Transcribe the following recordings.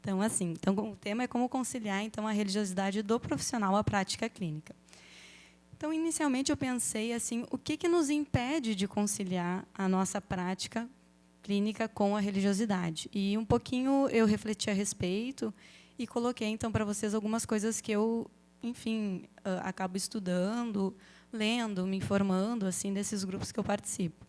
Então, assim, o tema é como conciliar então a religiosidade do profissional à prática clínica. Então, inicialmente eu pensei assim, o que nos impede de conciliar a nossa prática clínica com a religiosidade? E um pouquinho eu refleti a respeito e coloquei então para vocês algumas coisas que eu, enfim, acabo estudando, lendo, me informando assim desses grupos que eu participo.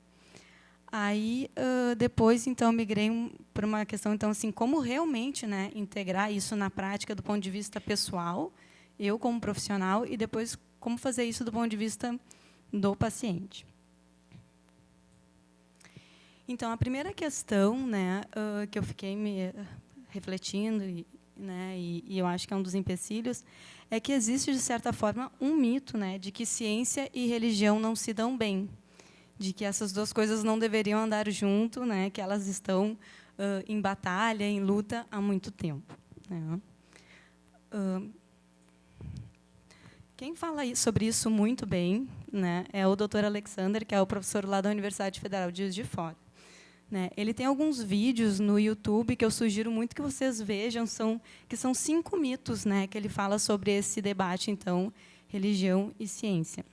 Aí depois então migrei para uma questão então assim, como realmente, né, integrar isso na prática do ponto de vista pessoal, eu como profissional, e depois como fazer isso do ponto de vista do paciente. Então, a primeira questão, né, que eu fiquei me refletindo, e eu acho que é um dos empecilhos, é que existe, de certa forma, um mito, né, de que ciência e religião não se dão bem, de que essas duas coisas não deveriam andar junto, né, que elas estão em batalha, em luta há muito tempo. Né. Quem fala sobre isso muito bem, né, é o Dr. Alexander, que é o professor lá da Universidade Federal de Juiz de Fora. Né, ele tem alguns vídeos no YouTube que eu sugiro muito que vocês vejam, que são 5 mitos, né, que ele fala sobre esse debate, então, religião e ciência.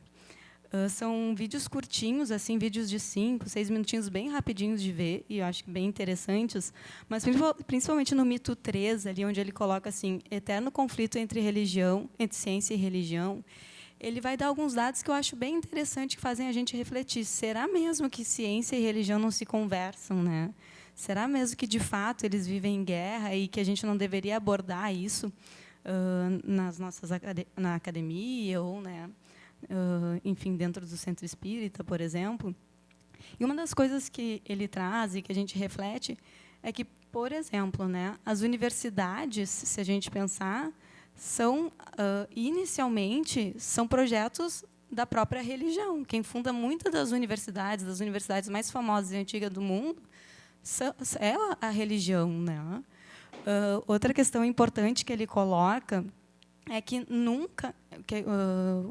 São vídeos curtinhos, assim, vídeos de 5, 6 minutinhos, bem rapidinhos de ver, e eu acho bem interessantes, mas principalmente no mito 3, ali onde ele coloca assim, eterno conflito entre ciência e religião. Ele vai dar alguns dados que eu acho bem interessante, que fazem a gente refletir. Será mesmo que ciência e religião não se conversam, né? Será mesmo que, de fato, eles vivem em guerra e que a gente não deveria abordar isso na academia ou, né, enfim, dentro do centro espírita, por exemplo? E uma das coisas que ele traz e que a gente reflete é que, por exemplo, né, as universidades, se a gente pensar, inicialmente, são projetos da própria religião. Quem funda muitas das universidades mais famosas e antigas do mundo, é a religião. Né? Outra questão importante que ele coloca é que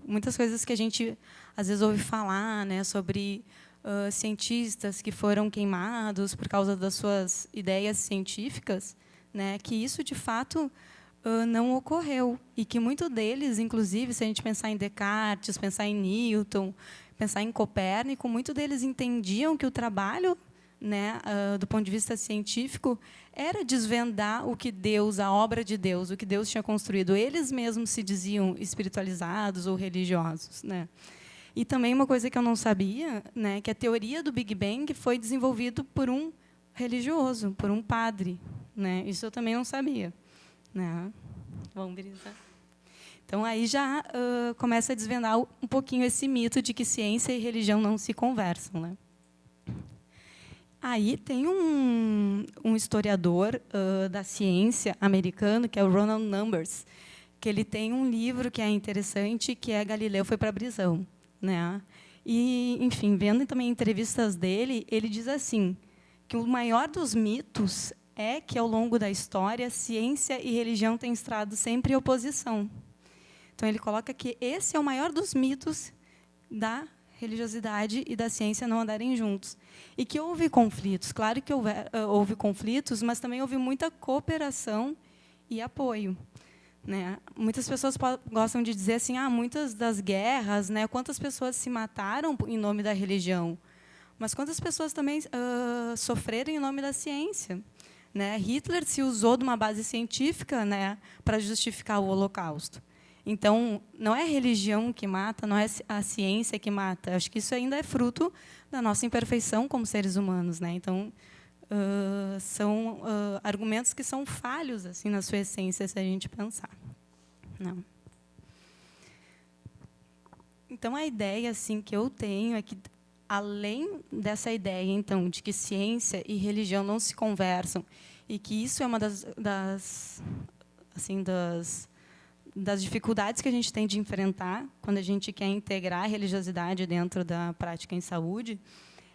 muitas coisas que a gente, às vezes, ouve falar, né, sobre cientistas que foram queimados por causa das suas ideias científicas, né, que isso, de fato, não ocorreu. E que muitos deles, inclusive, se a gente pensar em Descartes, pensar em Newton, pensar em Copérnico, muitos deles entendiam que o trabalho, né, do ponto de vista científico, era desvendar o que Deus, a obra de Deus, o que Deus tinha construído. Eles mesmos se diziam espiritualizados ou religiosos. Né? E também uma coisa que eu não sabia, né, que a teoria do Big Bang foi desenvolvida por um religioso, por um padre. Né? Isso eu também não sabia. Né? Vamos brisar. Então, aí já começa a desvendar um pouquinho esse mito de que ciência e religião não se conversam. Né? Aí tem um historiador da ciência americano, que é o Ronald Numbers, que ele tem um livro que é interessante, que é Galileu foi para a prisão. Né? E, enfim, vendo também entrevistas dele, ele diz assim, que o maior dos mitos é que, ao longo da história, ciência e religião têm estado sempre em oposição. Então, ele coloca que esse é o maior dos mitos da religiosidade e da ciência não andarem juntos. E que houve conflitos. Claro que houve conflitos, mas também houve muita cooperação e apoio. Né? Muitas pessoas gostam de dizer assim, muitas das guerras, né, quantas pessoas se mataram em nome da religião, mas quantas pessoas também sofreram em nome da ciência. Né? Hitler se usou de uma base científica, né, para justificar o Holocausto. Então, não é a religião que mata, não é a ciência que mata. Acho que isso ainda é fruto da nossa imperfeição como seres humanos. Né? Então, são argumentos que são falhos assim, na sua essência, se a gente pensar. Não. Então, a ideia assim, que eu tenho é que, além dessa ideia, então, de que ciência e religião não se conversam, e que isso é uma das dificuldades que a gente tem de enfrentar quando a gente quer integrar a religiosidade dentro da prática em saúde,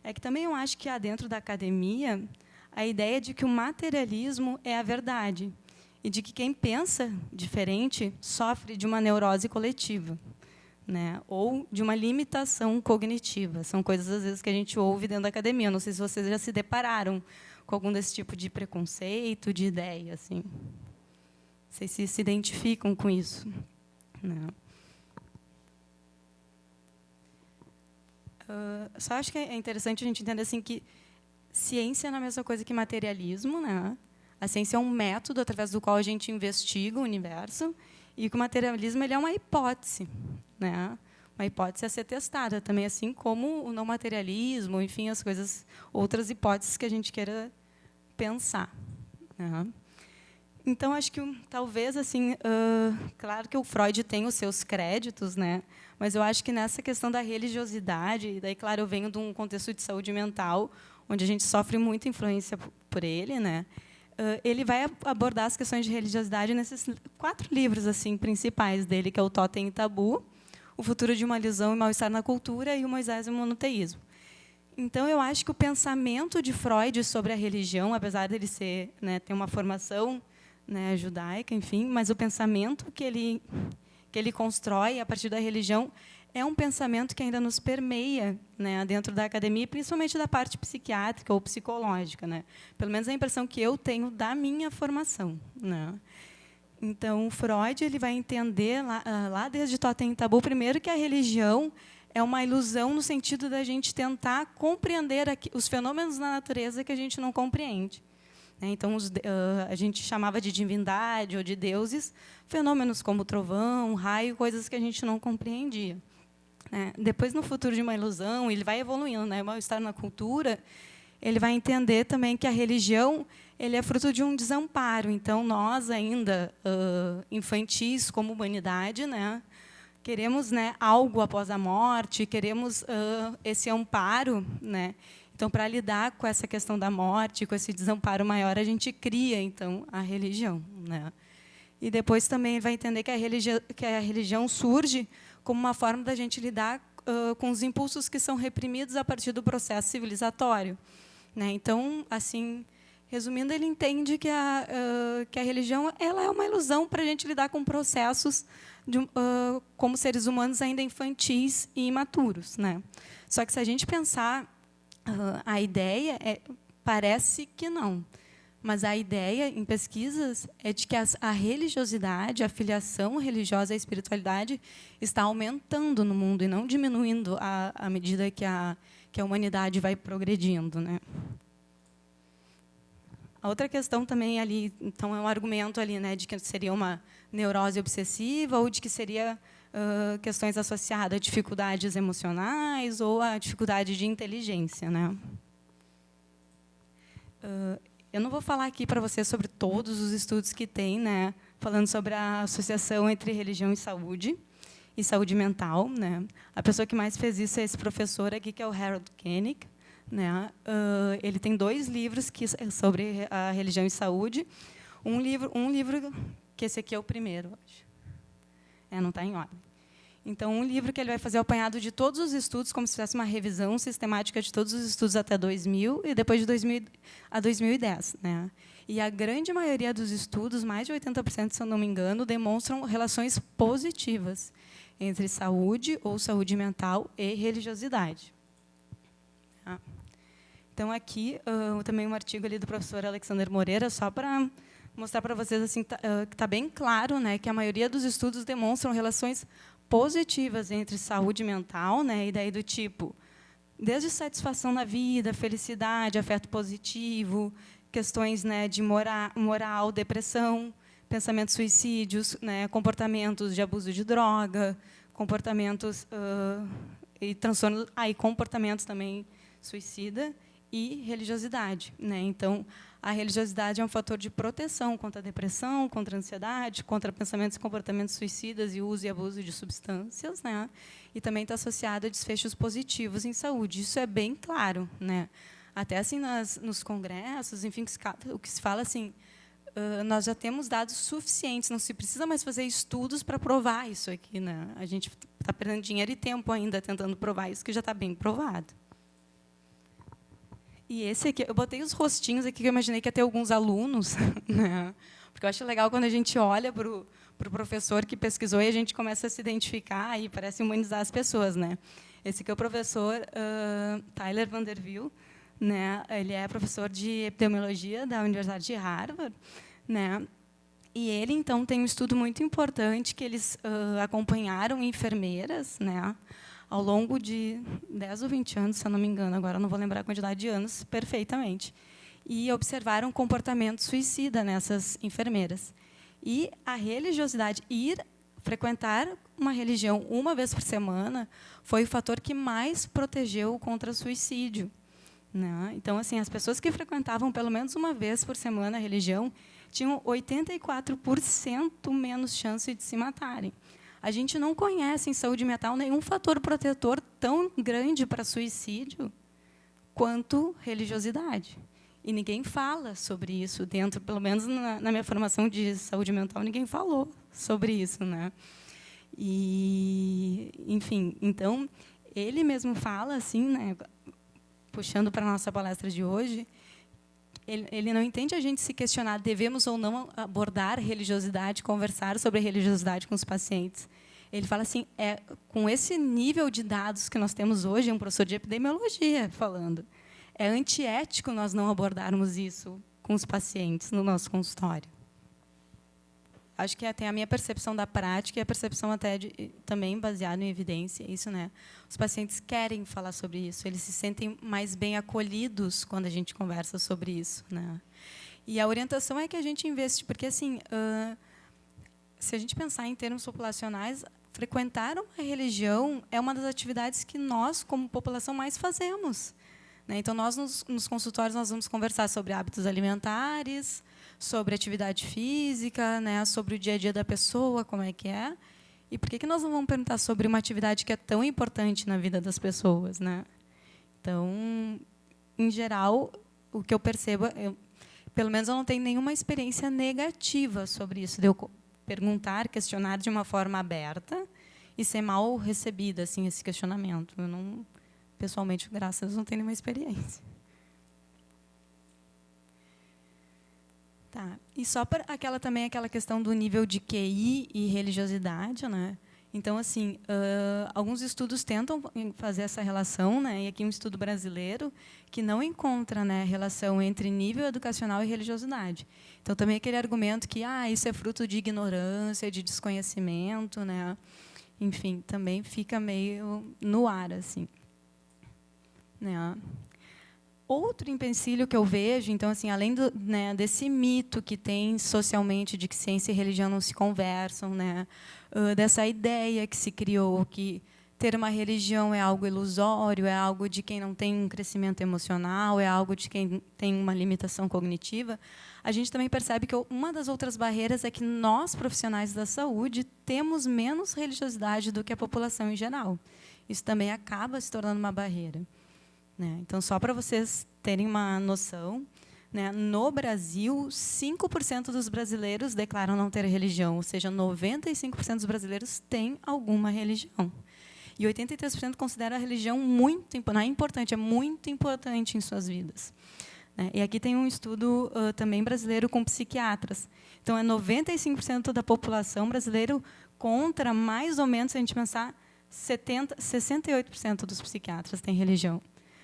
é que também eu acho que há dentro da academia a ideia de que o materialismo é a verdade e de que quem pensa diferente sofre de uma neurose coletiva. Né, ou de uma limitação cognitiva. São coisas, às vezes, que a gente ouve dentro da academia. Não sei se vocês já se depararam com algum desse tipo de preconceito, de ideia. Assim. Vocês se identificam com isso, né? Só acho que é interessante a gente entender assim que ciência não é a mesma coisa que materialismo, né? A ciência é um método através do qual a gente investiga o universo, e que o materialismo ele é uma hipótese, né? Uma hipótese a ser testada também, assim como o não materialismo, enfim, as coisas, outras hipóteses que a gente queira pensar, né? Então, acho que talvez assim, claro que o Freud tem os seus créditos, né? Mas eu acho que nessa questão da religiosidade, e daí, claro, eu venho de um contexto de saúde mental, onde a gente sofre muita influência por ele, né? Ele vai abordar as questões de religiosidade nesses 4 livros assim principais dele, que é o Totem e Tabu, O Futuro de uma Ilusão e Mal-Estar na Cultura e o Moisés e o Monoteísmo. Então, eu acho que o pensamento de Freud sobre a religião, apesar dele ser, né, ter uma formação, né, judaica, enfim, mas o pensamento que ele constrói a partir da religião é um pensamento que ainda nos permeia, né, dentro da academia, principalmente da parte psiquiátrica ou psicológica, né? Pelo menos a impressão que eu tenho da minha formação, né? Então, o Freud ele vai entender lá desde Totem e Tabu, primeiro que a religião é uma ilusão no sentido da gente tentar compreender os fenômenos da natureza que a gente não compreende. Então, a gente chamava de divindade ou de deuses fenômenos como trovão, raio, coisas que a gente não compreendia. Depois, no Futuro de uma Ilusão, ele vai evoluindo, né? Mal-estar na cultura, ele vai entender também que a religião ele é fruto de um desamparo. Então, nós ainda, infantis como humanidade, né, queremos, né, algo após a morte, queremos esse amparo, né? Então, para lidar com essa questão da morte, com esse desamparo maior, a gente cria, então, a religião, né? E depois também vai entender que a religião surge como uma forma da gente lidar com os impulsos que são reprimidos a partir do processo civilizatório, né? Então, assim, resumindo, ele entende que a religião ela é uma ilusão para a gente lidar com processos como seres humanos ainda infantis e imaturos, né? Só que, se a gente pensar, a ideia parece que não, mas a ideia em pesquisas é de que a religiosidade, a filiação religiosa, a espiritualidade está aumentando no mundo e não diminuindo à medida que a humanidade vai progredindo, né? A outra questão também ali, então, é um argumento ali, né, de que seria uma neurose obsessiva ou de que seria questões associadas a dificuldades emocionais ou a dificuldade de inteligência, né? Eu não vou falar aqui para você sobre todos os estudos que tem, né, falando sobre a associação entre religião e saúde mental, né? A pessoa que mais fez isso é esse professor aqui, que é o Harold Koenig, né? Ele tem 2 livros sobre a religião e saúde. Um livro que esse aqui é o primeiro, acho. Não está em ordem. Então, um livro que ele vai fazer o apanhado de todos os estudos, como se fizesse uma revisão sistemática de todos os estudos até 2000 e depois de 2000 a 2010, né? E a grande maioria dos estudos, mais de 80%, se eu não me engano, demonstram relações positivas entre saúde ou saúde mental e religiosidade. Então, aqui, também um artigo ali do professor Alexander Moreira, só para mostrar para vocês assim, que está bem claro, né, que a maioria dos estudos demonstram relações positivas entre saúde mental, né, e daí do tipo, desde satisfação na vida, felicidade, afeto positivo, questões, né, de moral, depressão, pensamentos suicídios, né, comportamentos de abuso de droga, comportamentos e transtornos, e comportamentos também suicida e religiosidade, né? Então, a religiosidade é um fator de proteção contra a depressão, contra a ansiedade, contra pensamentos e comportamentos suicidas e uso e abuso de substâncias, né? E também está associada a desfechos positivos em saúde. Isso é bem claro, né? Até assim nos congressos, enfim, o que se fala assim, nós já temos dados suficientes, não se precisa mais fazer estudos para provar isso aqui, né? A gente está perdendo dinheiro e tempo ainda tentando provar isso que já está bem provado. E esse aqui, eu botei os rostinhos aqui, que eu imaginei que ia ter alguns alunos, né? Porque eu acho legal quando a gente olha para o professor que pesquisou e a gente começa a se identificar e parece humanizar as pessoas, né? Esse aqui é o professor Tyler Vanderville, né? Ele é professor de epidemiologia da Universidade de Harvard, né? E ele, então, tem um estudo muito importante que eles acompanharam enfermeiras, né, ao longo de 10 ou 20 anos, se eu não me engano, agora não vou lembrar a quantidade de anos perfeitamente, e observaram comportamento suicida nessas enfermeiras. E a religiosidade, frequentar uma religião uma vez por semana, foi o fator que mais protegeu contra suicídio, né? Então, assim, as pessoas que frequentavam pelo menos uma vez por semana a religião tinham 84% menos chance de se matarem. A gente não conhece em saúde mental nenhum fator protetor tão grande para suicídio quanto religiosidade. E ninguém fala sobre isso dentro, pelo menos na minha formação de saúde mental, ninguém falou sobre isso, né? E, enfim, então ele mesmo fala assim, né, puxando para a nossa palestra de hoje, ele não entende a gente se questionar, devemos ou não abordar religiosidade, conversar sobre religiosidade com os pacientes. Ele fala assim, com esse nível de dados que nós temos hoje, um professor de epidemiologia falando, é antiético nós não abordarmos isso com os pacientes no nosso consultório. Acho que tem a minha percepção da prática e a percepção até também baseada em evidência, isso, né? Os pacientes querem falar sobre isso, eles se sentem mais bem acolhidos quando a gente conversa sobre isso, né? E a orientação é que a gente investe, porque assim, se a gente pensar em termos populacionais, frequentar uma religião é uma das atividades que nós, como população, mais fazemos, né? Então, nós nos consultórios nós vamos conversar sobre hábitos alimentares, sobre atividade física, né, sobre o dia a dia da pessoa, como é que é. E por que nós não vamos perguntar sobre uma atividade que é tão importante na vida das pessoas, né? Então, em geral, o que eu percebo, pelo menos eu não tenho nenhuma experiência negativa sobre isso, de eu perguntar, questionar de uma forma aberta e ser mal recebida, assim, esse questionamento. Eu não, pessoalmente, graças a Deus, não tenho nenhuma experiência. Tá. E só para aquela questão do nível de QI e religiosidade, né? Então, assim, alguns estudos tentam fazer essa relação, né? E aqui um estudo brasileiro que não encontra, né, relação entre nível educacional e religiosidade. Então, também aquele argumento que isso é fruto de ignorância, de desconhecimento, né? Enfim, também fica meio no ar, assim, né? Outro empecilho que eu vejo, então, assim, além né, desse mito que tem socialmente de que ciência e religião não se conversam, né, dessa ideia que se criou que ter uma religião é algo ilusório, é algo de quem não tem um crescimento emocional, é algo de quem tem uma limitação cognitiva, a gente também percebe que uma das outras barreiras é que nós, profissionais da saúde, temos menos religiosidade do que a população em geral. Isso também acaba se tornando uma barreira. Então, só para vocês terem uma noção, né, no Brasil, 5% dos brasileiros declaram não ter religião, ou seja, 95% dos brasileiros têm alguma religião. E 83% consideram a religião muito importante, é muito importante em suas vidas. E aqui tem um estudo também brasileiro com psiquiatras. Então, é 95% da população brasileira contra, mais ou menos, se a gente pensar, 68% dos psiquiatras têm religião.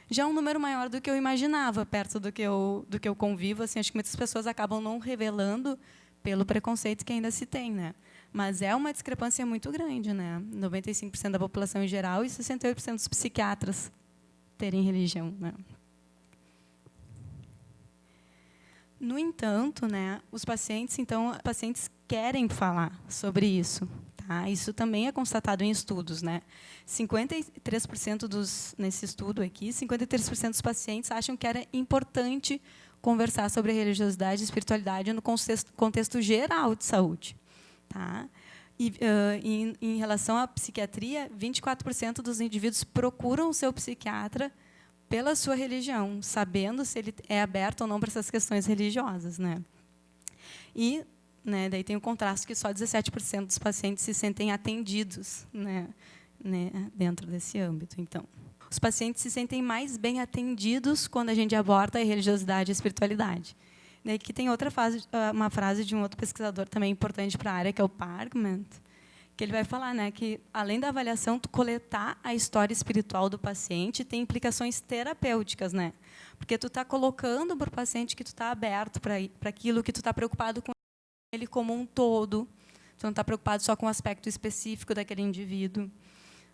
Já é um número maior do que eu imaginava, perto do que eu convivo. Assim, acho que muitas pessoas acabam não revelando pelo preconceito que ainda se tem, né? Mas é uma discrepância muito grande, né? 95% da população em geral e 68% dos psiquiatras terem religião, né? No entanto, né, os pacientes querem falar sobre isso. Isso também é constatado em estudos, né? 53% nesse estudo aqui, 53% dos pacientes acham que era importante conversar sobre religiosidade e espiritualidade no contexto geral de saúde. E, em relação à psiquiatria, 24% dos indivíduos procuram o seu psiquiatra pela sua religião, sabendo se ele é aberto ou não para essas questões religiosas, né? E daí tem o contraste que só 17% dos pacientes se sentem atendidos, né, dentro desse âmbito. Então, os pacientes se sentem mais bem atendidos quando a gente aborda a religiosidade e a espiritualidade. Daí que tem uma frase de um outro pesquisador também importante para a área, que é o Parkman, que ele vai falar, né, que além da avaliação, tu coletar a história espiritual do paciente tem implicações terapêuticas, né? Porque tu está colocando para o paciente que tu está aberto para aquilo, que tu está preocupado com ele como um todo. Você não está preocupado só com o aspecto específico daquele indivíduo,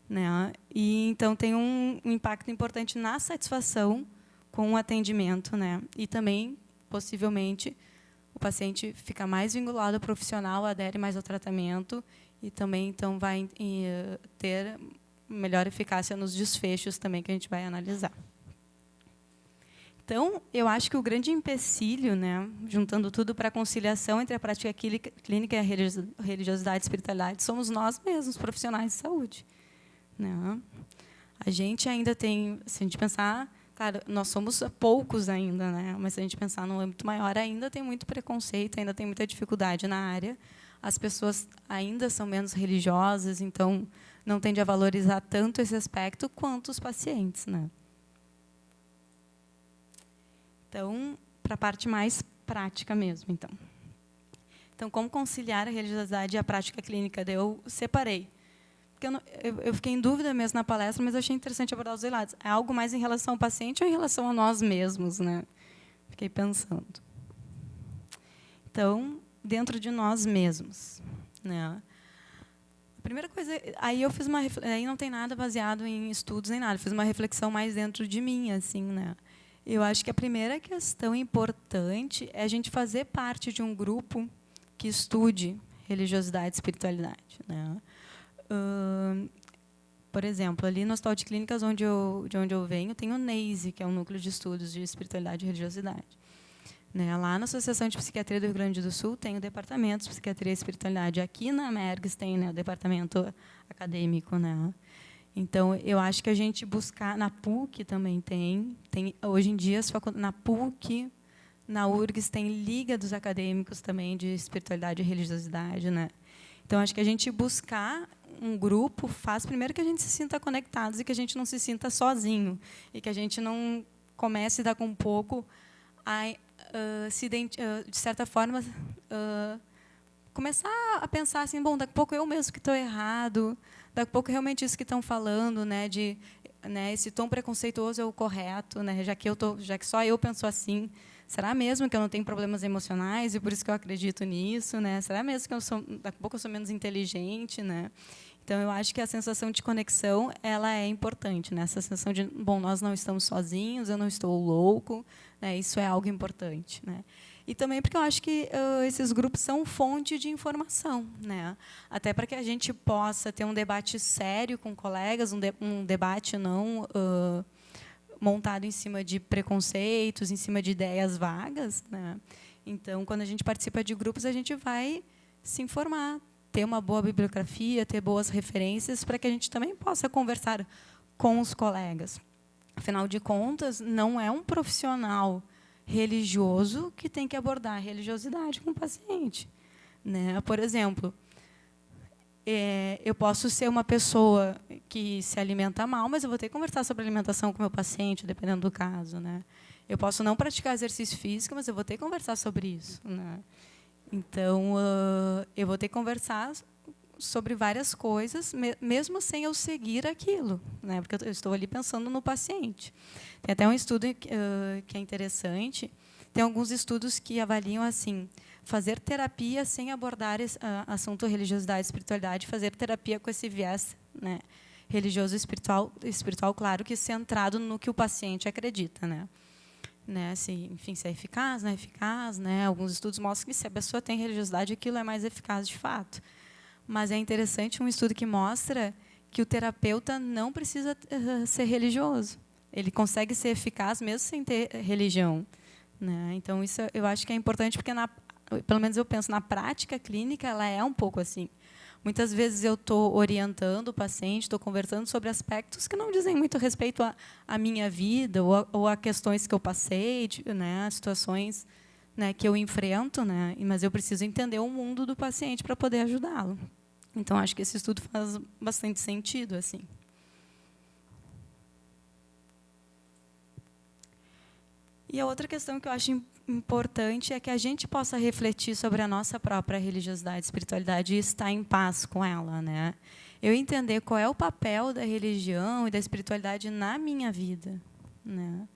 né? E então tem um impacto importante na satisfação com o atendimento, né? E também, possivelmente, o paciente fica mais vinculado ao profissional, adere mais ao tratamento e também então vai ter melhor eficácia nos desfechos também que a gente vai analisar. Então, eu acho que o grande empecilho, né, juntando tudo para a conciliação entre a prática clínica e a religiosidade e espiritualidade, somos nós mesmos, profissionais de saúde, né? A gente ainda tem, se a gente pensar, claro, nós somos poucos ainda, né? Mas se a gente pensar no âmbito maior, ainda tem muito preconceito, ainda tem muita dificuldade na área. As pessoas ainda são menos religiosas, então não tende a valorizar tanto esse aspecto quanto os pacientes, né? Então, para a parte mais prática mesmo, então. Então, como conciliar a religiosidade e a prática clínica? Eu separei. Porque eu fiquei em dúvida mesmo na palestra, mas eu achei interessante abordar os dois lados. É algo mais em relação ao paciente ou em relação a nós mesmos, né? Fiquei pensando. Então, dentro de nós mesmos, né? A primeira coisa, aí eu fiz aí não tem nada baseado em estudos nem nada, fiz uma reflexão mais dentro de mim, assim, né? Eu acho que a primeira questão importante é a gente fazer parte de um grupo que estude religiosidade e espiritualidade, né? Por exemplo, ali no Hospital de Clínicas, de onde eu venho, tem o NEISE, que é um núcleo de estudos de espiritualidade e religiosidade. Né? Lá na Associação de Psiquiatria do Rio Grande do Sul tem o departamento de psiquiatria e espiritualidade. Aqui na MERGS tem, né, o departamento acadêmico, né? Então, eu acho que a gente buscar... Na PUC também tem hoje em dia, na PUC, na URGS, tem Liga dos Acadêmicos também de Espiritualidade e Religiosidade, né? Então, acho que a gente buscar um grupo faz, primeiro, que a gente se sinta conectados e que a gente não se sinta sozinho. E que a gente não comece, daqui um pouco, a de certa forma, começar a pensar assim, bom, daqui a pouco eu mesmo que estou errado, daqui a pouco realmente isso que estão falando, né, esse tom preconceituoso é o correto, né, já que só eu penso assim, será mesmo que eu não tenho problemas emocionais e por isso que eu acredito nisso, né? Será mesmo que daqui a pouco eu sou menos inteligente, né? Então eu acho que a sensação de conexão ela é importante, né? Essa sensação de, bom, nós não estamos sozinhos, eu não estou louco, né? Isso é algo importante, né? E também porque eu acho que esses grupos são fonte de informação, né? Até para que a gente possa ter um debate sério com colegas, um debate não montado em cima de preconceitos, em cima de ideias vagas, né? Então, quando a gente participa de grupos, a gente vai se informar, ter uma boa bibliografia, ter boas referências, para que a gente também possa conversar com os colegas. Afinal de contas, não é um profissional religioso que tem que abordar a religiosidade com o paciente, né? Por exemplo, eu posso ser uma pessoa que se alimenta mal, mas eu vou ter que conversar sobre alimentação com o meu paciente, dependendo do caso, né? Eu posso não praticar exercício físico, mas eu vou ter que conversar sobre isso, né? Então, eu vou ter que conversar sobre várias coisas, mesmo sem eu seguir aquilo, né? Porque eu estou ali pensando no paciente. Tem até um estudo que é interessante. Tem alguns estudos que avaliam assim: fazer terapia sem abordar assunto religiosidade e espiritualidade, fazer terapia com esse viés, né, religioso e espiritual, claro que centrado no que o paciente acredita, né? Enfim, se é eficaz, não é eficaz, né? Alguns estudos mostram que se a pessoa tem religiosidade, aquilo é mais eficaz de fato. Mas é interessante um estudo que mostra que o terapeuta não precisa ser religioso. Ele consegue ser eficaz mesmo sem ter religião, né? Então, isso eu acho que é importante, porque, pelo menos eu penso, na prática clínica, ela é um pouco assim. Muitas vezes eu estou orientando o paciente, estou conversando sobre aspectos que não dizem muito respeito à minha vida ou a questões que eu passei, né, situações, né, que eu enfrento, né, mas eu preciso entender o mundo do paciente para poder ajudá-lo. Então, acho que esse estudo faz bastante sentido, assim. E a outra questão que eu acho importante é que a gente possa refletir sobre a nossa própria religiosidade e espiritualidade e estar em paz com ela, né? Eu entender qual é o papel da religião e da espiritualidade na minha vida, né?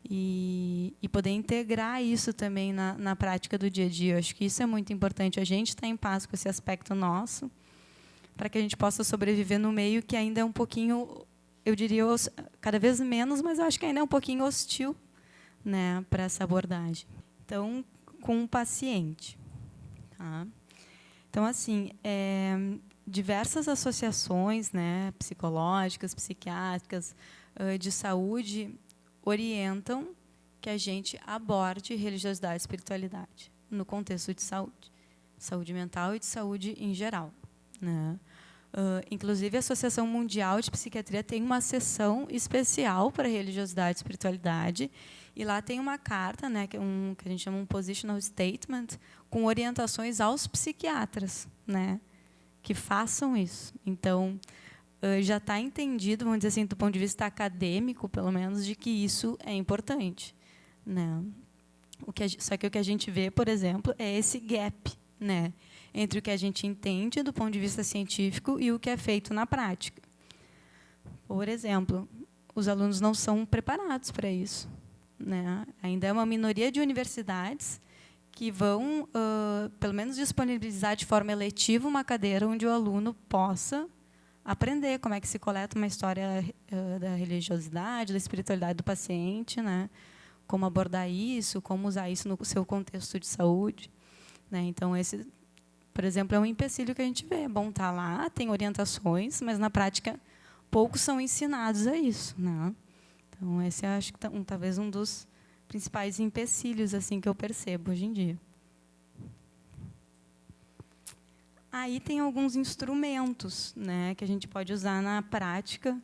e poder integrar isso também na prática do dia a dia. Eu acho que isso é muito importante, a gente estar em paz com esse aspecto nosso, para que a gente possa sobreviver no meio que ainda é um pouquinho, eu diria, cada vez menos, mas eu acho que ainda é um pouquinho hostil, né, para essa abordagem. Então, com o paciente. Tá? Então, assim, diversas associações, né, psicológicas, psiquiátricas, de saúde, orientam que a gente aborde religiosidade e espiritualidade no contexto de saúde mental e de saúde em geral, né? Inclusive, a Associação Mundial de Psiquiatria tem uma seção especial para religiosidade e espiritualidade, e lá tem uma carta, né, que a gente chama um positional statement, com orientações aos psiquiatras, né, que façam isso. Então, já está entendido, vamos dizer assim, do ponto de vista acadêmico, pelo menos, de que isso é importante, né? Só que o que a gente vê, por exemplo, é esse gap, né, entre o que a gente entende do ponto de vista científico e o que é feito na prática. Por exemplo, os alunos não são preparados para isso, né? Ainda é uma minoria de universidades que vão, pelo menos, disponibilizar de forma eletiva uma cadeira onde o aluno possa aprender como é que se coleta uma história da religiosidade, da espiritualidade do paciente, né? Como abordar isso, como usar isso no seu contexto de saúde, né? Então, esse, por exemplo, é um empecilho que a gente vê. É bom estar lá, tem orientações, mas, na prática, poucos são ensinados a isso, né? Então, esse eu acho que talvez um dos principais empecilhos assim que eu percebo hoje em dia. Aí tem alguns instrumentos, né, que a gente pode usar na prática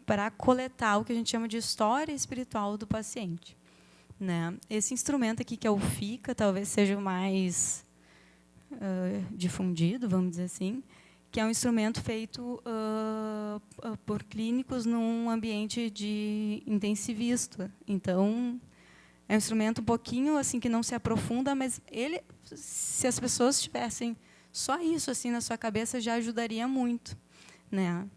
para coletar o que a gente chama de história espiritual do paciente, né? Esse instrumento aqui, que é o FICA, talvez seja o mais difundido, vamos dizer assim, que é um instrumento feito por clínicos num ambiente de intensivista. Então, é um instrumento um pouquinho assim que não se aprofunda, mas ele, se as pessoas tivessem só isso assim na sua cabeça, já ajudaria muito, né?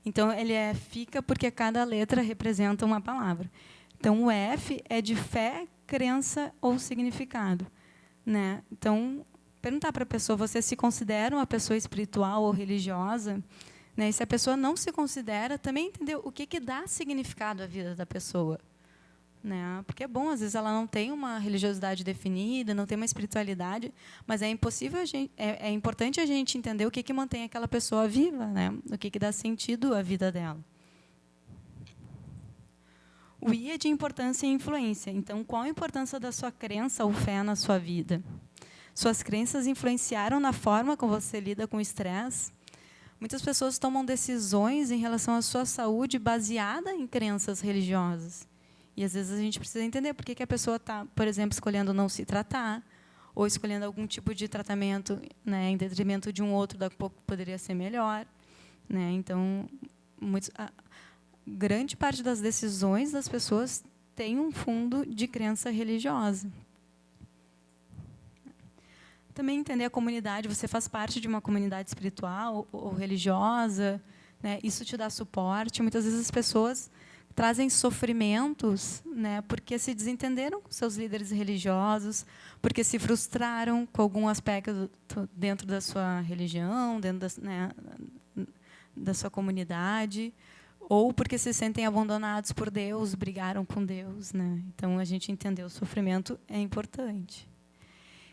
Então, ele fica porque cada letra representa uma palavra. Então, o F é de fé, crença ou significado, né? Então, perguntar para a pessoa, você se considera uma pessoa espiritual ou religiosa? Né? E se a pessoa não se considera, também entender o que dá significado à vida da pessoa. Né? Porque é bom, às vezes ela não tem uma religiosidade definida, não tem uma espiritualidade, mas é impossível é importante a gente entender o que mantém aquela pessoa viva, né? O que dá sentido à vida dela. O I é de importância e influência. Então, qual a importância da sua crença ou fé na sua vida? Suas crenças influenciaram na forma como você lida com o estresse? Muitas pessoas tomam decisões em relação à sua saúde baseada em crenças religiosas. E, às vezes, a gente precisa entender por que a pessoa está, por exemplo, escolhendo não se tratar, ou escolhendo algum tipo de tratamento, né, em detrimento de um outro, daqui a pouco poderia ser melhor. Né? Então, grande parte das decisões das pessoas tem um fundo de crença religiosa. Também entender a comunidade, você faz parte de uma comunidade espiritual ou religiosa, né? Isso te dá suporte. Muitas vezes as pessoas trazem sofrimentos, né, porque se desentenderam com seus líderes religiosos, porque se frustraram com algum aspecto dentro da sua religião, dentro da sua comunidade, ou porque se sentem abandonados por Deus, brigaram com Deus, né? Então, a gente entender o sofrimento é importante.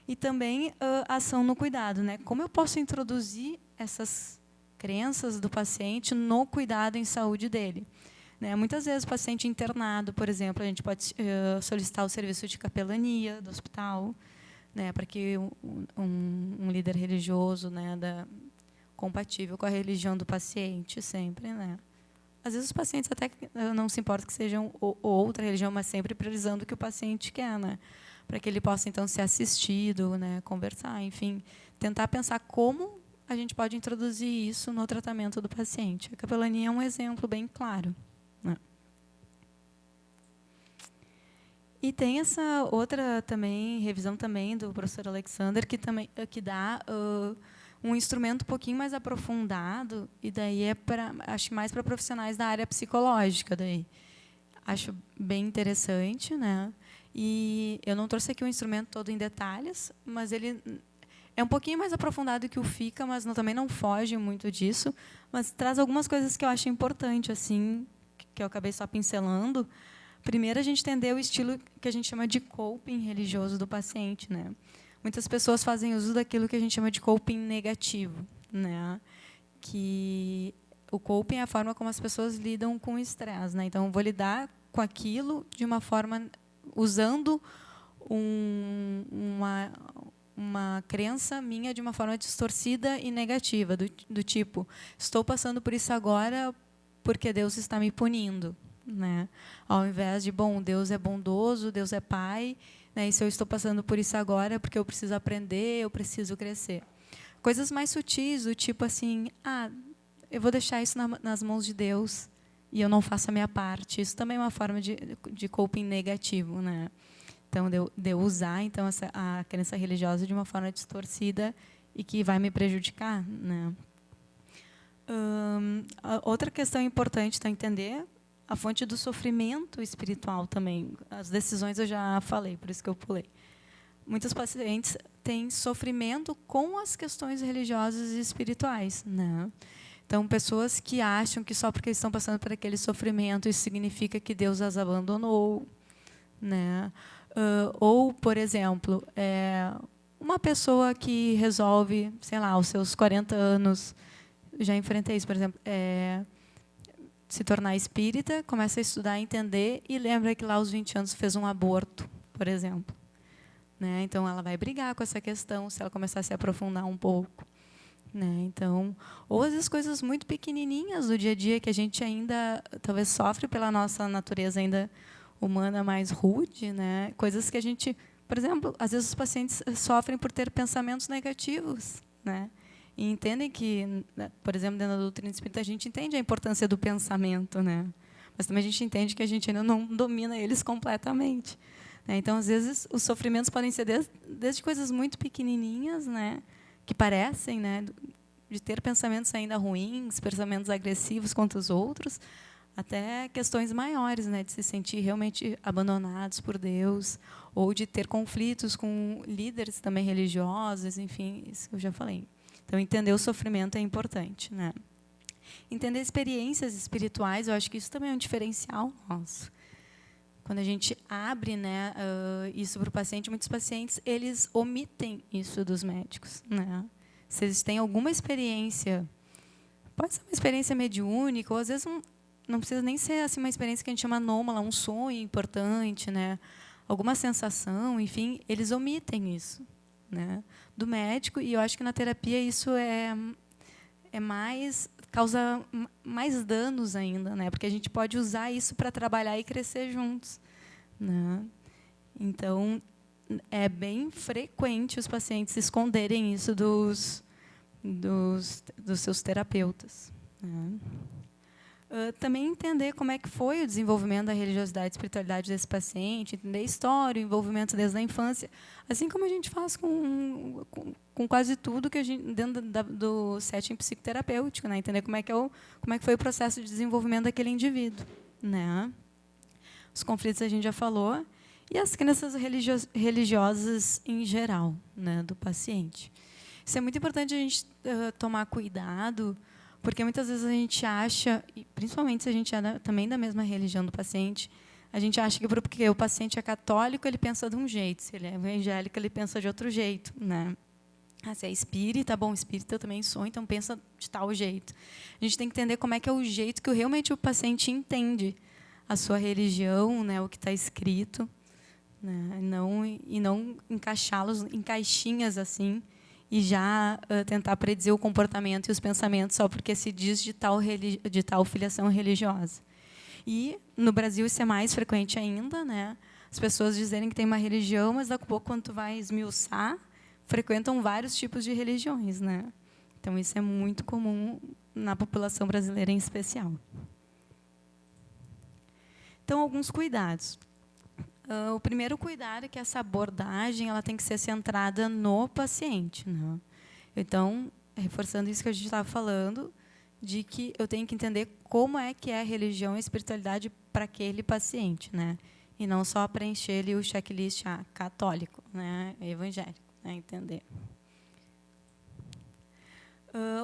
E também a ação no cuidado, né? Como eu posso introduzir essas crenças do paciente no cuidado em saúde dele? Né? Muitas vezes o paciente internado, por exemplo, a gente pode solicitar o serviço de capelania do hospital, né, para que um líder religioso, né, compatível com a religião do paciente, sempre, né? Às vezes os pacientes até não se importam que sejam outra religião, mas sempre priorizando o que o paciente quer, né? Para que ele possa, então, ser assistido, né, conversar, enfim, tentar pensar como a gente pode introduzir isso no tratamento do paciente. A capelania é um exemplo bem claro. Né? E tem essa outra também revisão também do professor Alexander, que dá um instrumento um pouquinho mais aprofundado, e daí acho mais para profissionais da área psicológica daí. acho bem interessante, né? E eu não trouxe aqui o instrumento todo em detalhes, mas ele é um pouquinho mais aprofundado que o FICA, mas também não foge muito disso, mas traz algumas coisas que eu acho importante, assim, que eu acabei só pincelando. Primeiro, a gente entender o estilo que a gente chama de coping religioso do paciente, né? Muitas pessoas fazem uso daquilo que a gente chama de coping negativo, né? Que o coping é a forma como as pessoas lidam com o estresse, né? Então, eu vou lidar com aquilo de uma forma usando uma crença minha de uma forma distorcida e negativa, do tipo, estou passando por isso agora porque Deus está me punindo, né? Ao invés de, bom, Deus é bondoso, Deus é pai, né? E se eu estou passando por isso agora é porque eu preciso aprender, eu preciso crescer. Coisas mais sutis, do tipo assim, eu vou deixar isso nas mãos de Deus e eu não faço a minha parte. Isso também é uma forma de coping negativo, né? Então, de eu usar então, a crença religiosa de uma forma distorcida e que vai me prejudicar, né? Outra questão importante é entender a fonte do sofrimento espiritual também. As decisões eu já falei, por isso que eu pulei. Muitos pacientes têm sofrimento com as questões religiosas e espirituais, né? Então, pessoas que acham que só porque estão passando por aquele sofrimento, isso significa que Deus as abandonou, né? Ou, por exemplo, uma pessoa que resolve, sei lá, aos seus 40 anos, já enfrentei isso, por exemplo, se tornar espírita, começa a estudar, entender, e lembra que lá aos 20 anos fez um aborto, por exemplo. Né? Então, ela vai brigar com essa questão se ela começar a se aprofundar um pouco. Né? Então, ou às vezes coisas muito pequenininhas do dia a dia que a gente ainda talvez sofre pela nossa natureza ainda humana mais rude, né? Coisas que a gente, por exemplo, às vezes os pacientes sofrem por ter pensamentos negativos, né? E entendem que, por exemplo, dentro da doutrina espírita, a gente entende a importância do pensamento, né? Mas também a gente entende que a gente ainda não domina eles completamente. Né? Então, às vezes, os sofrimentos podem ser desde coisas muito pequenininhas, né? Que parecem, né? De ter pensamentos ainda ruins, pensamentos agressivos contra os outros, até questões maiores, né? De se sentir realmente abandonados por Deus, ou de ter conflitos com líderes também religiosos, enfim, isso que eu já falei. Então, entender o sofrimento é importante, né? Entender experiências espirituais, eu acho que isso também é um diferencial nosso. Quando a gente abre, né, isso para o paciente, muitos pacientes eles omitem isso dos médicos, né? Se eles têm alguma experiência, pode ser uma experiência mediúnica, ou às vezes não precisa nem ser assim, uma experiência que a gente chama anômala, um sonho importante, né? Alguma sensação, enfim, eles omitem isso, né? Do médico, e eu acho que na terapia isso causa mais danos ainda, né? Porque a gente pode usar isso para trabalhar e crescer juntos, né? Então, é bem frequente os pacientes esconderem isso dos seus terapeutas, né? Também entender como é que foi o desenvolvimento da religiosidade e espiritualidade desse paciente, entender a história, o envolvimento desde a infância, assim como a gente faz com quase tudo que a gente dentro do setting psicoterapêutico, né? Entender como é que foi o processo de desenvolvimento daquele indivíduo, né? Os conflitos a gente já falou, e as crenças religiosas em geral, né, do paciente. Isso é muito importante a gente tomar cuidado, porque muitas vezes a gente acha, e principalmente se a gente é também da mesma religião do paciente, a gente acha que porque o paciente é católico, ele pensa de um jeito, se ele é evangélico, ele pensa de outro jeito, né? Se é espírita, bom, espírita eu também sou, então pensa de tal jeito. A gente tem que entender como é que é o jeito que realmente o paciente entende a sua religião, né, o que está escrito, né, e não encaixá-los em caixinhas assim, e já tentar predizer o comportamento e os pensamentos só porque se diz de tal filiação religiosa. E, no Brasil, isso é mais frequente ainda, né? As pessoas dizerem que tem uma religião, mas, daqui a pouco, quando tu vai esmiuçar, frequentam vários tipos de religiões, né? Então, isso é muito comum na população brasileira em especial. Então, alguns cuidados. O primeiro cuidado é que essa abordagem ela tem que ser centrada no paciente, né? Então, reforçando isso que a gente estava falando, de que eu tenho que entender como é que é a religião e a espiritualidade para aquele paciente, né? E não só preencher ali o checklist católico, né? Evangélico, né? Entender.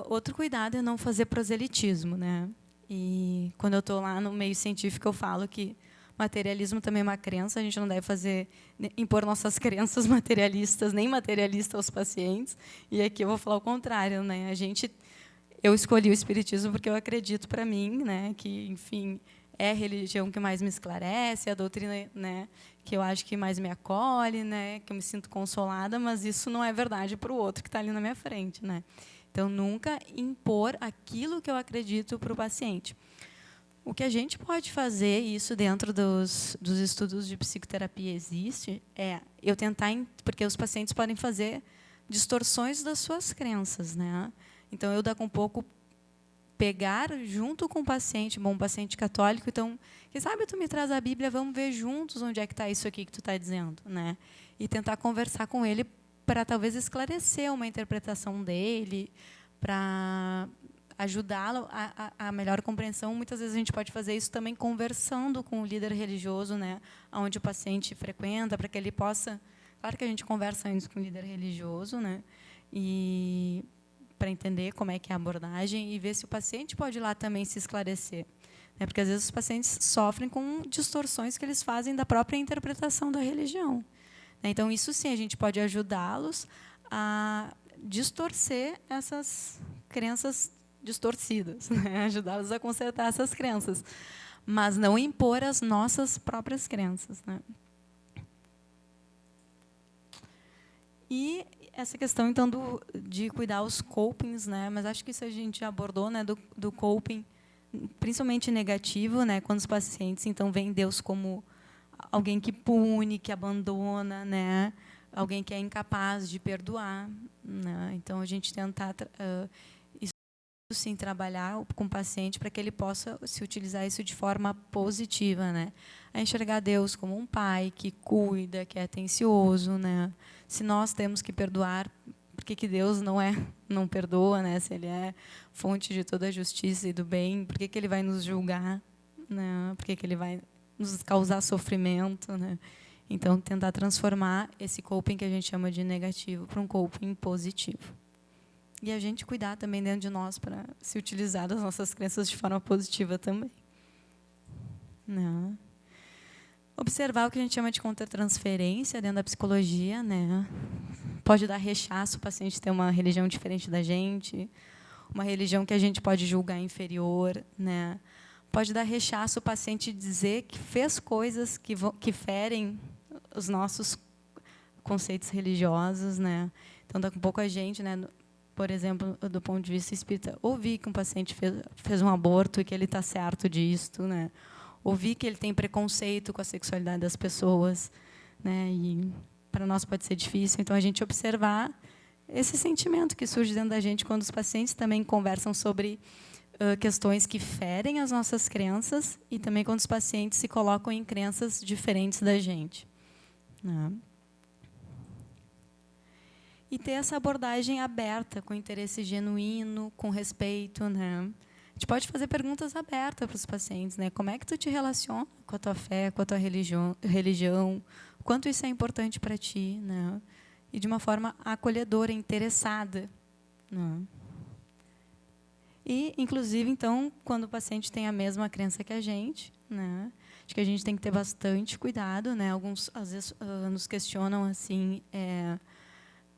Outro cuidado é não fazer proselitismo, né? E quando eu estou lá no meio científico, eu falo que materialismo também é uma crença, a gente não deve impor nossas crenças materialistas, nem materialistas aos pacientes. E aqui eu vou falar o contrário, né? Eu escolhi o espiritismo porque eu acredito para mim, né, que, enfim, é a religião que mais me esclarece, é a doutrina, né, que eu acho que mais me acolhe, né, que eu me sinto consolada, mas isso não é verdade para o outro que está ali na minha frente, né? Então, nunca impor aquilo que eu acredito para o paciente. O que a gente pode fazer, e isso dentro dos estudos de psicoterapia existe, é eu tentar, porque os pacientes podem fazer distorções das suas crenças, né? Então, eu daqui a um pouco pegar junto com o paciente, um paciente católico, então, quem sabe tu me traz a Bíblia, vamos ver juntos onde é que está isso aqui que tu está dizendo, né? E tentar conversar com ele para talvez esclarecer uma interpretação dele, para ajudá-lo a melhor compreensão. Muitas vezes a gente pode fazer isso também conversando com o líder religioso, né, onde o paciente frequenta, para que ele possa... Claro que a gente conversa antes com o líder religioso, né, e para entender como é que é a abordagem e ver se o paciente pode ir lá também se esclarecer. Né, porque, às vezes, os pacientes sofrem com distorções que eles fazem da própria interpretação da religião. Então, isso sim, a gente pode ajudá-los a distorcer essas crenças distorcidas, né? Ajudá-los a consertar essas crenças, mas não impor as nossas próprias crenças, né? E essa questão, então, de cuidar os copings, né? Mas acho que isso a gente já abordou, né? Do coping, principalmente negativo, né? Quando os pacientes, então, veem Deus como alguém que pune, que abandona, né? Alguém que é incapaz de perdoar, né? Então, a gente tentar isso sim trabalhar com o paciente para que ele possa se utilizar isso de forma positiva, né? A enxergar Deus como um pai que cuida, que é atencioso, né? Se nós temos que perdoar, por que Deus não perdoa, né? Se ele é fonte de toda a justiça e do bem, por que ele vai nos julgar, né? Por que ele vai nos causar sofrimento, né? Então, tentar transformar esse coping que a gente chama de negativo para um coping positivo. E a gente cuidar também dentro de nós para se utilizar das nossas crenças de forma positiva também. Né? Observar o que a gente chama de contratransferência dentro da psicologia, né? Pode dar rechaço o paciente ter uma religião diferente da gente, uma religião que a gente pode julgar inferior, né? Pode dar rechaço o paciente dizer que fez coisas que ferem os nossos conceitos religiosos, né? Então, daqui a pouco a gente, né, por exemplo, do ponto de vista espírita, ouvir que um paciente fez um aborto e que ele está certo disto, né? Ouvir que ele tem preconceito com a sexualidade das pessoas, né? E para nós pode ser difícil. Então, a gente observar esse sentimento que surge dentro da gente quando os pacientes também conversam sobre questões que ferem as nossas crenças e também quando os pacientes se colocam em crenças diferentes da gente. Né? E ter essa abordagem aberta, com interesse genuíno, com respeito. Né? A gente pode fazer perguntas abertas para os pacientes. Né? Como é que tu te relaciona com a tua fé, com a tua religião? O quanto isso é importante para ti? Né? E de uma forma acolhedora, interessada. Né? E, inclusive, então, quando o paciente tem a mesma crença que a gente, né, acho que a gente tem que ter bastante cuidado. Né? Alguns, às vezes, nos questionam assim,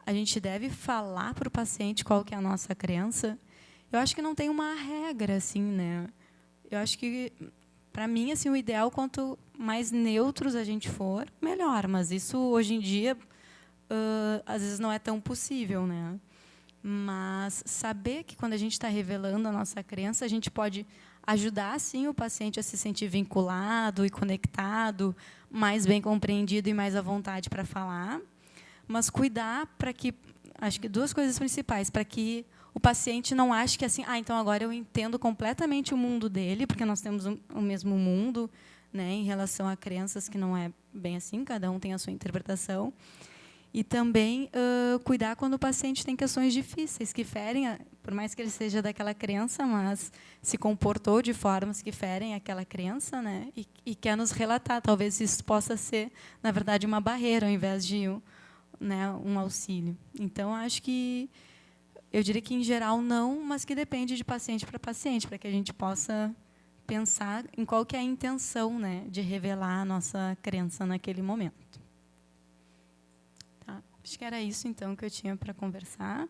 a gente deve falar para o paciente qual que é a nossa crença. Eu acho que não tem uma regra, assim, né? Eu acho que, para mim, assim, o ideal, quanto mais neutros a gente for, melhor. Mas isso, hoje em dia, às vezes não é tão possível, né? Mas saber que, quando a gente está revelando a nossa crença, a gente pode ajudar, sim, o paciente a se sentir vinculado e conectado, mais bem compreendido e mais à vontade para falar, mas cuidar para que, acho que duas coisas principais, para que o paciente não ache que, assim, então agora eu entendo completamente o mundo dele, porque nós temos o mesmo mundo, né, em relação a crenças, que não é bem assim, cada um tem a sua interpretação. E também cuidar quando o paciente tem questões difíceis, que ferem, por mais que ele seja daquela crença, mas se comportou de formas que ferem aquela crença, né? E quer nos relatar. Talvez isso possa ser, na verdade, uma barreira, ao invés de né, um auxílio. Então, acho que, eu diria que, em geral, não, mas que depende de paciente para paciente, para que a gente possa pensar em qual que é a intenção, né, de revelar a nossa crença naquele momento. Tá? Acho que era isso, então, que eu tinha para conversar.